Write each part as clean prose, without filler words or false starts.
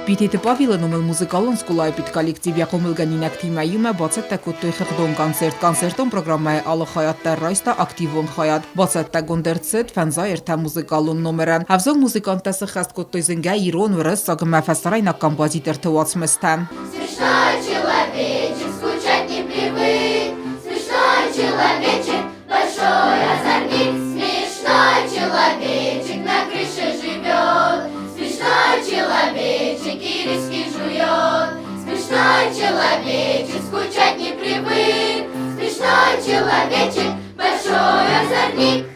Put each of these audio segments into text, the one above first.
Բիթիթը պավիլնում էլ մուզիկալոն սկուլայպիտ կոլեկտիվ յակոմիլգանինակ թիմայում է բացետ տակուտոյ խղդոն կոնցերտ կոնցերտոն պրոգրամմայ ալը խայատ տերրայստա ակտիվոն խայատ բացետ տագոնդերցետ ֆանզա երթա մուզիկալոն նոմերը հավզող մուզիկանտեսը խաստկոտոյ զնգա իրոն վրս սագմա ֆասարայնակ կամբազիտեր թված մստան Смешной человечек, скучать не привык. Смешной человечек, большой озорник. Смешной человечек, на крыше живет. Смешной человечек, ириски жует. Смешной человечек, скучать не привык. Смешной человечек, большой озорник.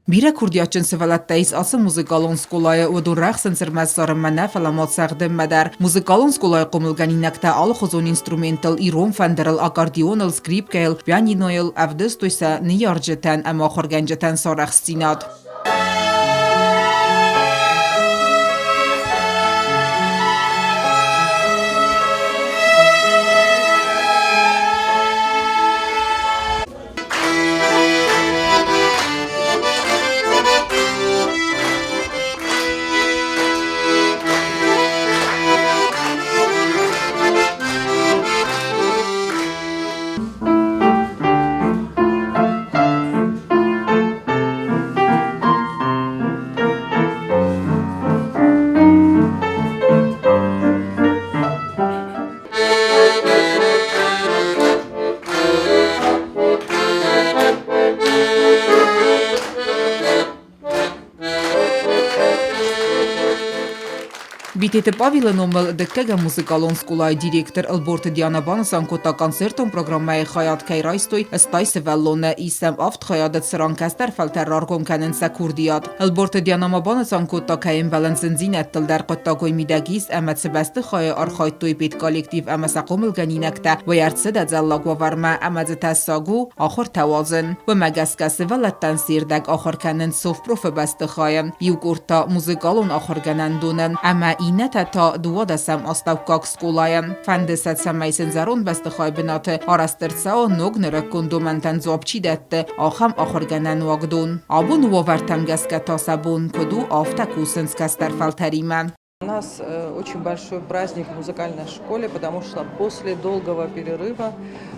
Բիրը քուրդիաչն սվալատտայից ասը մուզիկալոն սկոլայը ու դու ռախսն ծրմաս սարմանա ֆալամոտ սաղդեմ մադար մուզիկալոն սկոլայը կոմուլգանինակտա ալ խոզոն ինստրումենտալ իրոն ֆանդերալ ակարդիոնալ սկրիպկել պիանինոյել ավդստույսա նիարջետան ամախորգանջետան սարախստինատ Բիտետը պավիլնոմել դկկեգա մուզիկալոն սկուլայ դիրեկտոր Ալբորտը Դիանաբանը սանկոտա կոնցերտոն պրոգրամմայ խայատ կայրայստոյ ըստայսը վալլոնը իսեմ ավտ խայադը սրանկաստար ֆալտեր արգոն կանեն սակուրդիատ Ալբորտը Դիանամաբանը սանկոտա կայեն բալանցնձին ատտլ դար կոտագոյ միդագիս ամացվաստը խայը արխայտոյ պետ կոլեկտիվ ամասակոմել գանինակտա վայարցը դազալլագվավարմա ամազետասագու ախոր թավազն վմագասկասը վալատտան սիրդակ ախոր կանեն սով պրոֆեբաստը խայը իուկուրտա մուզիկալոն ախոր գանանդունը ամա ինետը та դուադասամ աստավկակ սկոլայը ֆանդեսացամ այսեն զարոն բաստխայ բնաթե արաստերցաո նոգները կոնդոմենտան զոբչի դետը ախամ ախորգանան ուագդուն աբուն уовартам гаскатасабун коду автакусен скастарфалтарима. У нас очень большой праздник в музыкальной школе, потому что после долгого перерыва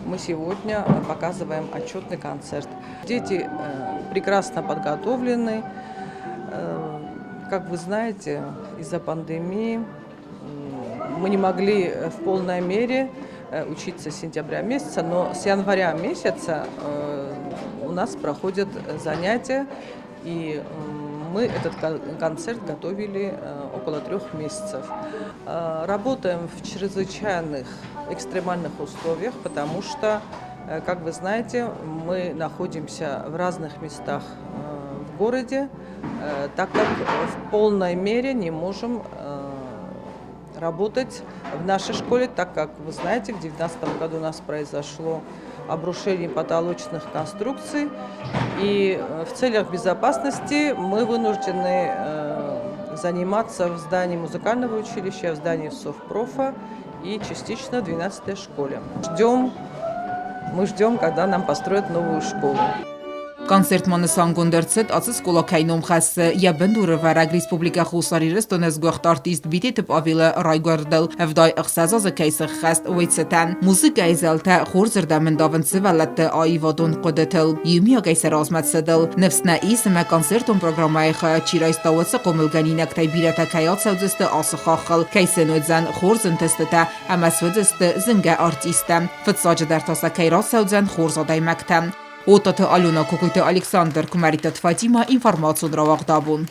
мы сегодня показываем отчетный концерт. Дети прекрасно подготовлены. Как вы знаете, из-за пандемии мы не могли в полной мере учиться с сентября месяца, но с января месяца у нас проходят занятия, и мы этот концерт готовили около 3 месяцев. Работаем в чрезвычайных, экстремальных условиях, потому что, как вы знаете, мы находимся в разных местах в городе, так как в полной мере не можем работать в нашей школе, так как, вы знаете, в 2019 году у нас произошло обрушение потолочных конструкций, и в целях безопасности мы вынуждены заниматься в здании музыкального училища, в здании Совпрофа и частично в 12-й школе. Мы ждем, когда нам построят новую школу. Կոնցերտմանը սանգոնդերցետ ացս կոլակայնում խասը յաբնդուրը վարագ ռեսպուբլիկա խուսարիրս տոնես գողտ արտիստ բիտետը պավիլը ռայգորդել հվդայ ըխսազազը կայսը խաստ ուիցետան մուզիկա իզալտա խորզրդամն դավնցը վալատը այվադոն կոդետել յումիա կայսը ռազմացդել նվսնա իսմա կոնցերտոն պրոգրամայ խաչիրայս տավացը կոմելգանինակ տայ բիրատա կայացածստը ասը խախալ կայսենոձան խորզընտստտա ամասվծստը զնգա արտիստը ֆծաջը դարտասա կայրասաուձան խորզադայմակտա Օտատը Ալյոնա Կոկույտը Ալեքսանդր Կումարիտը Ֆատիմա ինֆորմացիոն ռավաղդաբուն